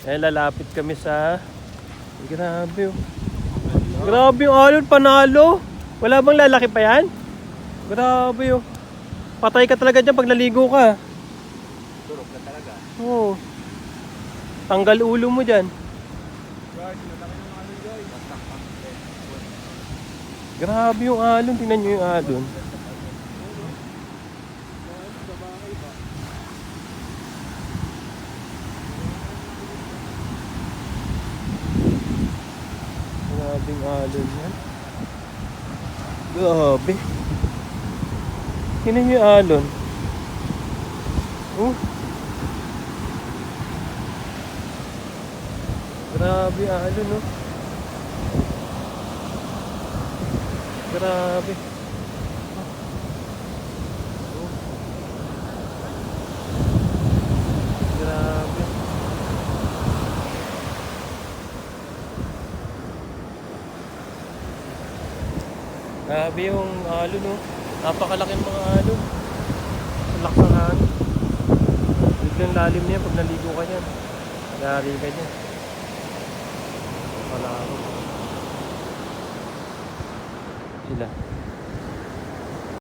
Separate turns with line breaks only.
Eh, lalapit kami sa... Grabe oh. Grabe yung alon, panalo. Wala bang lalaki pa yan? Grabe oh. Patay ka talaga dyan pag naligo ka.
Durog na talaga.
Oo. Tanggal ulo mo dyan.
Guys, malaki ng alon guys.
Grabe yung alon, tingnan nyo yung alon. Grabe yung alon yan. Grabe. Tingnan nyo yung alon. Oh. Grabe yung alon oh. Grabe. Oh. Grabe. Grabe yung alon oh. Napakalaking mga alon. Ang lakas ng hangin. Biglang lalim niya pag naligo ka niyan. Yari ka niyan. Wala ako. Sila.